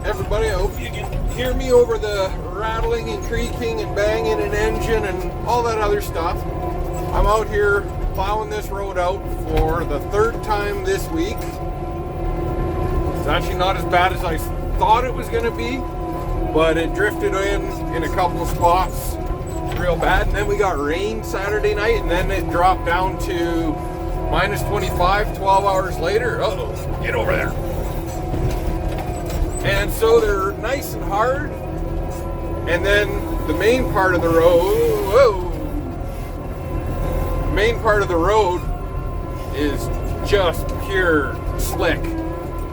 everybody. I hope you can hear me over the rattling and creaking and banging an engine and all that other stuff. I'm out here plowing this road out for the third time this week. It's actually not as bad as I thought it was going to be, but it drifted in a couple of spots real bad, and then we got rain Saturday night, and then it dropped down to minus 25 12 hours later. Uh-oh, get over there. And so they're nice and hard, and then the main part of the road, main part of the road is just pure slick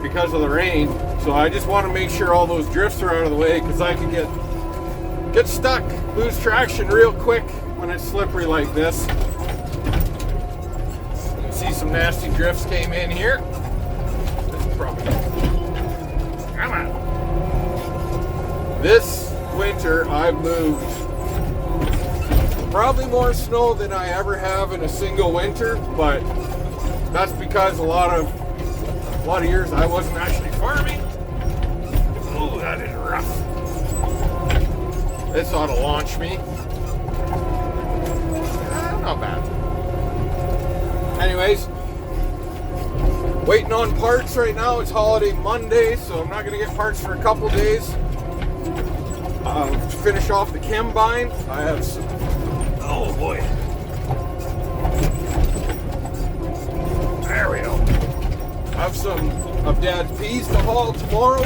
because of the rain. So I just want to make sure all those drifts are out of the way, because I can get stuck, lose traction real quick when it's slippery like this. You can see some nasty drifts came in here. This is probably, come on. This winter I've moved probably more snow than I ever have in a single winter, but that's because a lot of years I wasn't actually farming. Oh, that is rough. This ought to launch me. Not bad. Anyways, waiting on parts right now. It's holiday Monday, so I'm not going to get parts for a couple days. To finish off the chem bind, I have some. Oh boy. There we go. I have some of Dad's peas to haul tomorrow.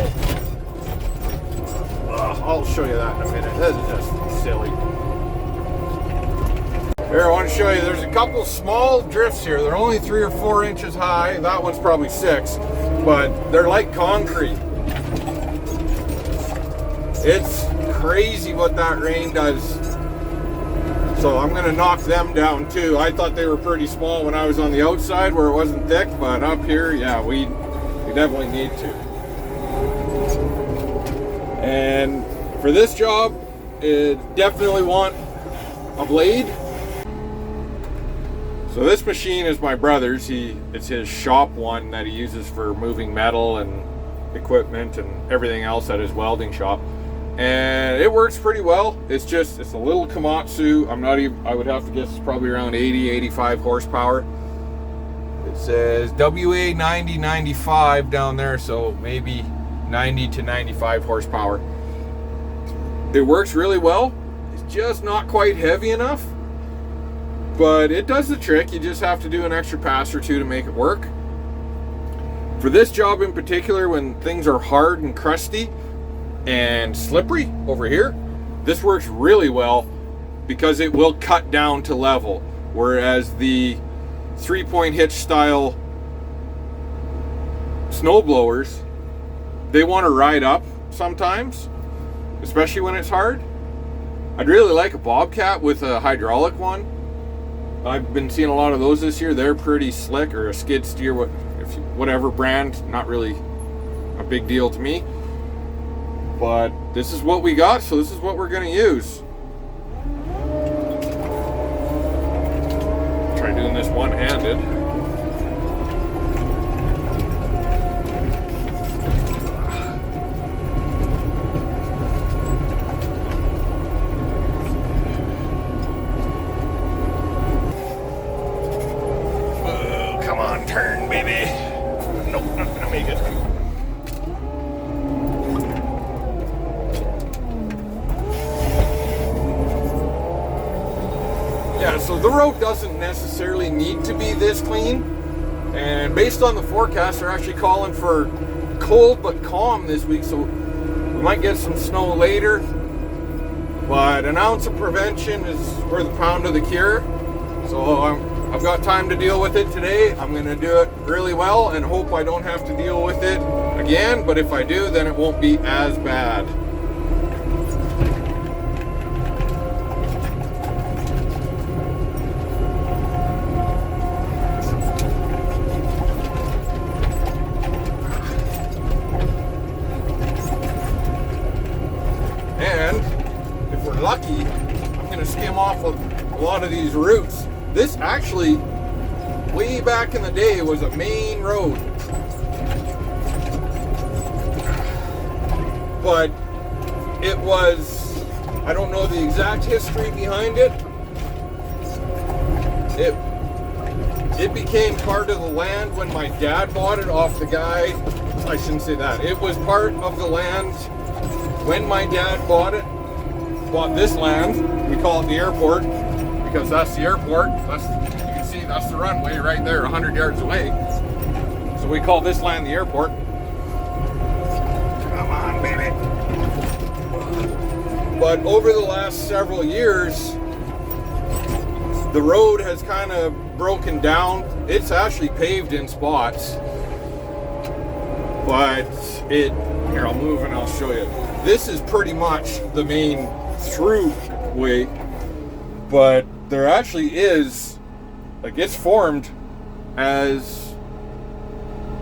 I'll show you that in a minute. This is just silly. Here, I want to show you, there's a couple small drifts here. They're only 3 or 4 inches high. That one's probably 6, but they're like concrete. It's crazy what that rain does. So I'm going to knock them down too. I thought they were pretty small when I was on the outside where it wasn't thick, but up here, yeah, we definitely need to. And for this job, it definitely want a blade. So this machine is my brother's. It's his shop one that he uses for moving metal and equipment and everything else at his welding shop. And it works pretty well. It's a little Komatsu. I would have to guess it's probably around 80, 85 horsepower. It says WA 9095 down there, so maybe 90 to 95 horsepower. It works really well. It's just not quite heavy enough, but it does the trick. You just have to do an extra pass or two to make it work. For this job in particular, when things are hard and crusty and slippery over here, this works really well because it will cut down to level, whereas the 3-point hitch style snow blowers, they want to ride up sometimes, especially when it's hard. I'd really like a Bobcat with a hydraulic one. I've been seeing a lot of those this year. They're pretty slick, or a skid steer, whatever brand, not really a big deal to me. But this is what we got, so this is what we're going to use. Try doing this one-handed. Oh, come on, turn, baby. Nope, not going to make it. Yeah, so the road doesn't necessarily need to be this clean, and based on the forecast, they're actually calling for cold but calm this week, so we might get some snow later, but an ounce of prevention is worth a pound of the cure. So I've got time to deal with it today. I'm going to do it really well and hope I don't have to deal with it again, but if I do, then it won't be as bad. Lucky, I'm going to skim off a lot of these roots. This actually, way back in the day, was a main road. but it was, I don't know the exact history behind it. It became part of the land when my dad bought it off the guy. I shouldn't say that. It was part of the land when my dad bought this land. We call it the airport because that's the airport. You can see that's the runway right there, 100 yards away. So we call this land the airport. Come on, baby. But over the last several years, the road has kind of broken down. It's actually paved in spots, but here, I'll move and I'll show you. This is pretty much the main through way, but there actually is, like, it's formed as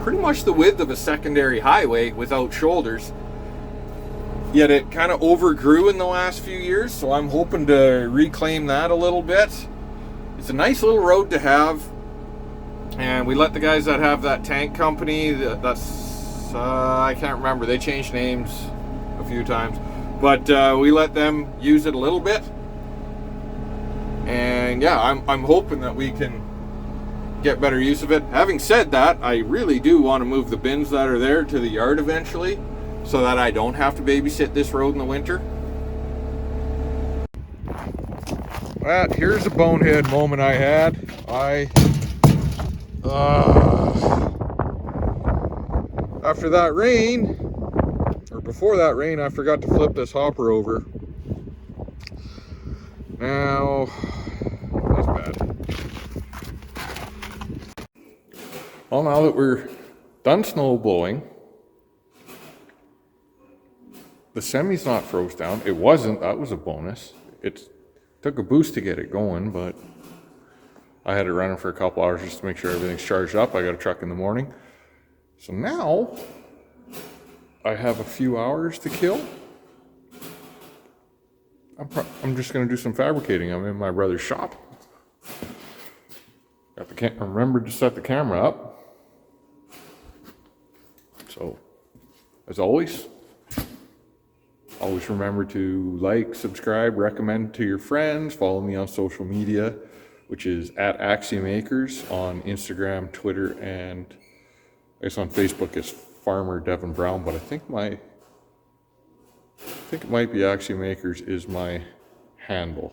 pretty much the width of a secondary highway without shoulders. Yet it kind of overgrew in the last few years, so I'm hoping to reclaim that a little bit. It's a nice little road to have, and we let the guys that have that tank company, that's I can't remember, they changed names a few times, but we let them use it a little bit. And yeah, I'm hoping that we can get better use of it. Having said that, I really do want to move the bins that are there to the yard eventually, so that I don't have to babysit this road in the winter. Well, here's a bonehead moment I had. After that rain, or before that rain, I forgot to flip this hopper over. Now, that's bad. Well, now that we're done snow blowing, the semi's not froze down. It wasn't, that was a bonus. It took a boost to get it going, but I had it running for a couple hours just to make sure everything's charged up. I got a truck in the morning. So now I have a few hours to kill. I'm just going to do some fabricating. I'm in my brother's shop. Remembered to set the camera up. So, as always remember to like, subscribe, recommend to your friends, follow me on social media, which is at AxiomAcres on Instagram, Twitter, and I guess on Facebook it's Farmer Devin Brown, but I think it might be AxiomAcres is my handle.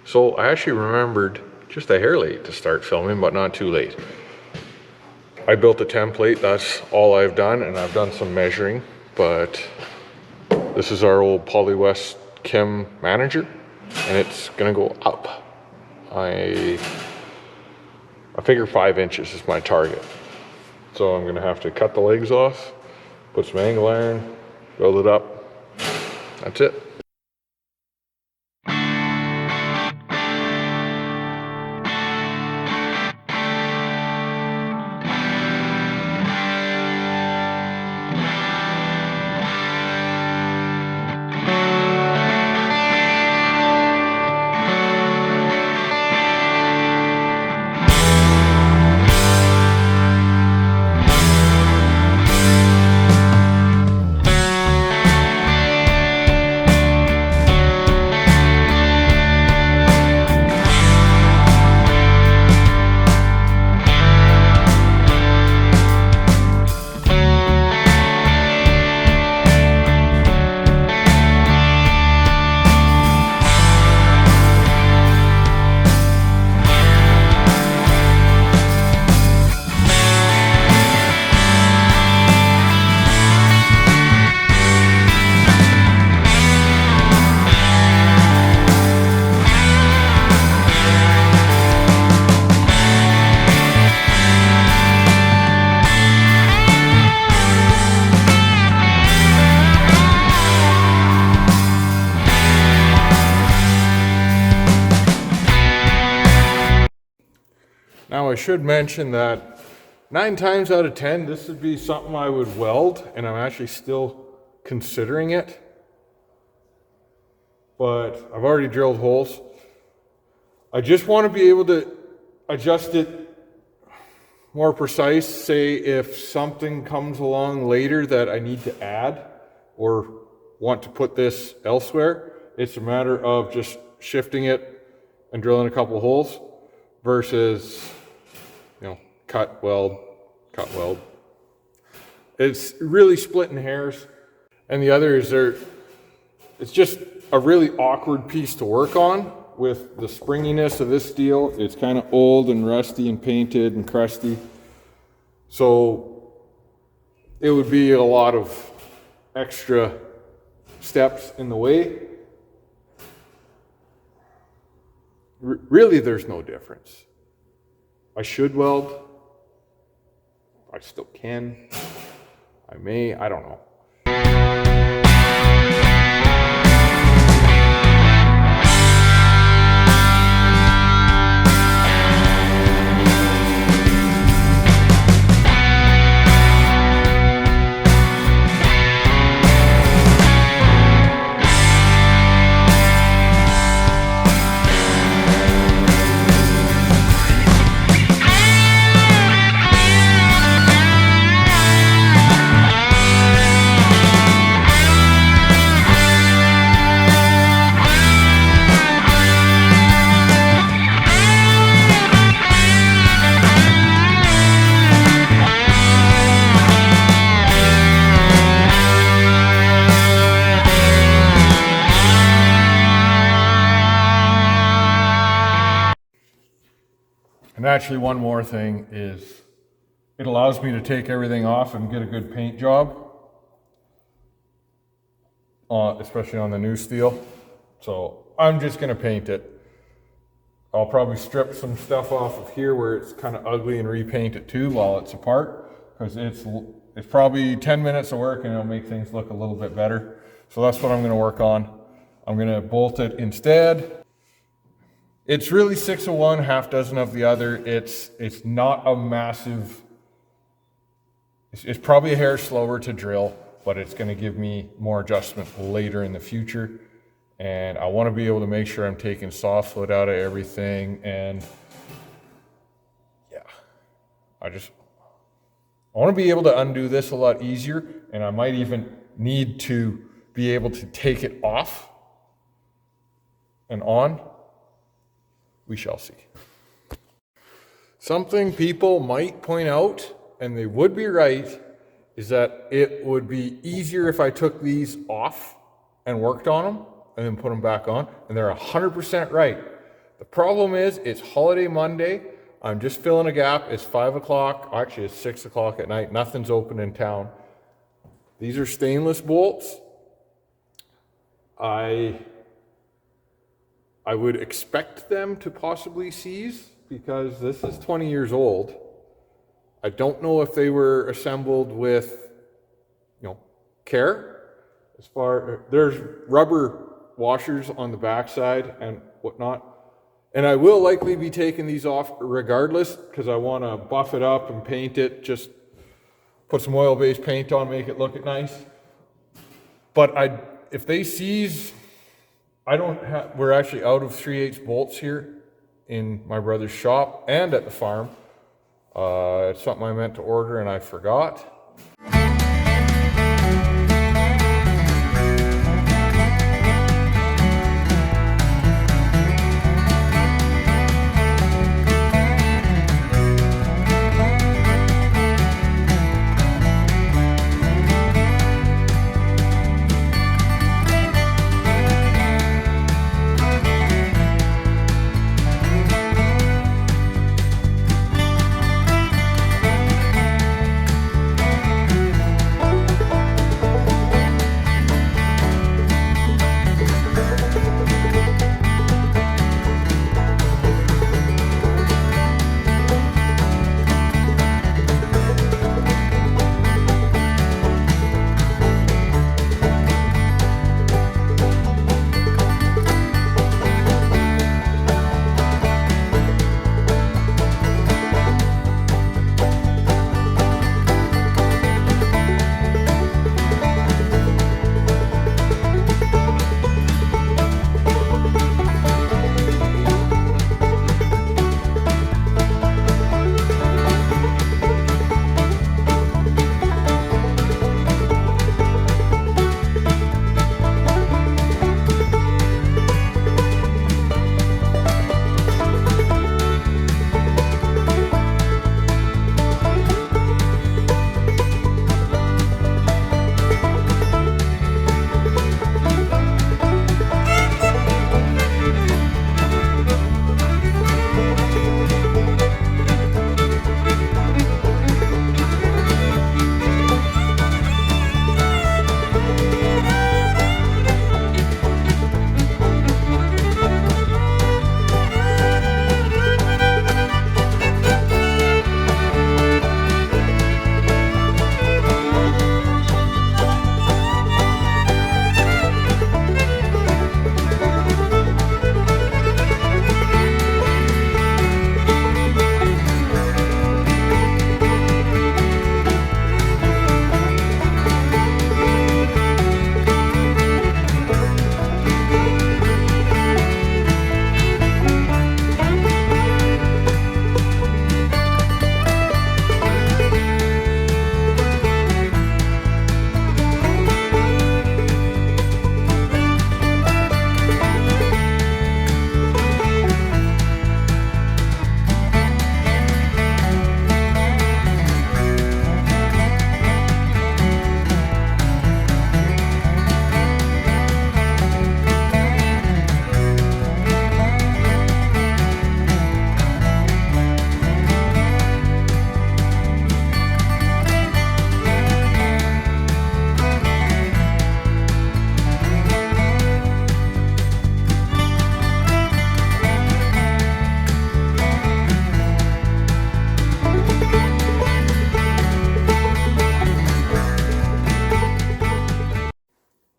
So I actually remembered just a hair late to start filming, but not too late. I built a template, that's all I've done, and I've done some measuring, but this is our old Polywest Chem manager, and it's gonna go up. I figure 5 inches is my target. So I'm gonna have to cut the legs off, put some angle iron, build it up. That's it. Now I should mention that 9 times out of 10, this would be something I would weld, and I'm actually still considering it. But I've already drilled holes. I just want to be able to adjust it more precise. Say if something comes along later that I need to add, or want to put this elsewhere, it's a matter of just shifting it and drilling a couple holes versus, cut, weld. It's really splitting hairs. And the other is it's just a really awkward piece to work on with the springiness of this steel. It's kind of old and rusty and painted and crusty. So it would be a lot of extra steps in the way. Really, there's no difference. I should weld. I still can. I may, I don't know. And actually, one more thing is it allows me to take everything off and get a good paint job, especially on the new steel. So I'm just going to paint it. I'll probably strip some stuff off of here where it's kind of ugly and repaint it too while it's apart, because it's probably 10 minutes of work and it'll make things look a little bit better. So that's what I'm going to work on. I'm going to bolt it instead. It's really 6 of one, half dozen of the other. It's not a massive, it's probably a hair slower to drill, but it's going to give me more adjustment later in the future. And I want to be able to make sure I'm taking soft foot out of everything. And yeah, I want to be able to undo this a lot easier. And I might even need to be able to take it off and on. We shall see. Something people might point out, and they would be right, is that it would be easier if I took these off and worked on them and then put them back on, and they're 100% right. The problem is, it's holiday Monday. I'm just filling a gap. It's 5 o'clock. Actually, it's 6 o'clock at night. Nothing's open in town. These are stainless bolts. I would expect them to possibly seize because this is 20 years old. I don't know if they were assembled with, care. There's rubber washers on the backside and whatnot. And I will likely be taking these off regardless because I want to buff it up and paint it, just put some oil-based paint on, make it look nice. But if they seize, we're actually out of 3/8 bolts here in my brother's shop and at the farm. It's something I meant to order and I forgot.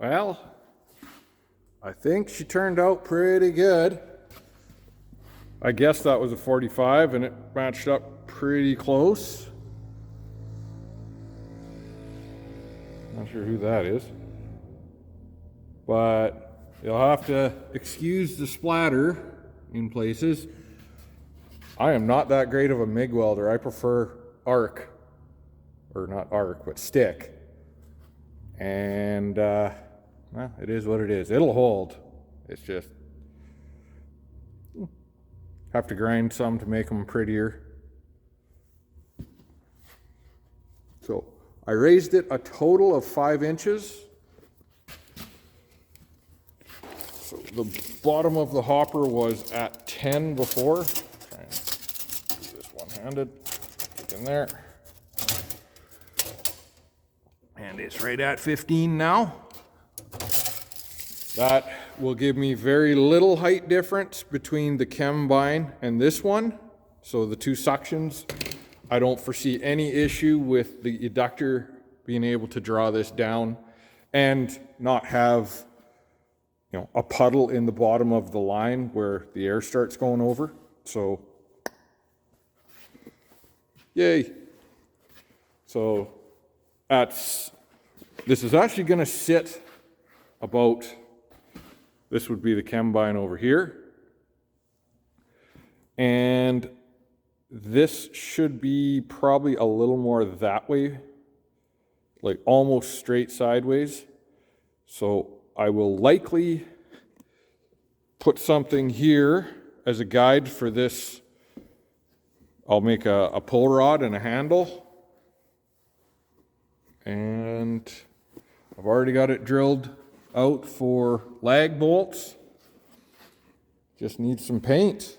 Well, I think she turned out pretty good. I guess that was a 45 and it matched up pretty close. Not sure who that is. But you'll have to excuse the splatter in places. I am not that great of a MIG welder. I prefer arc. Or not arc, but stick. And, well, it is what it is. It'll hold. It's just, have to grind some to make them prettier. So, I raised it a total of 5 inches. So the bottom of the hopper was at 10 before. Try and do this one-handed. Get in there. And it's right at 15 now. That will give me very little height difference between the Chembine and this one. So the two suctions, I don't foresee any issue with the eductor being able to draw this down and not have, you know, a puddle in the bottom of the line where the air starts going over. So, yay. So this is actually going to sit about, this would be the Chembine over here. And this should be probably a little more that way, like almost straight sideways. So I will likely put something here as a guide for this. I'll make a pull rod and a handle. And I've already got it drilled out for lag bolts. Just need some paint.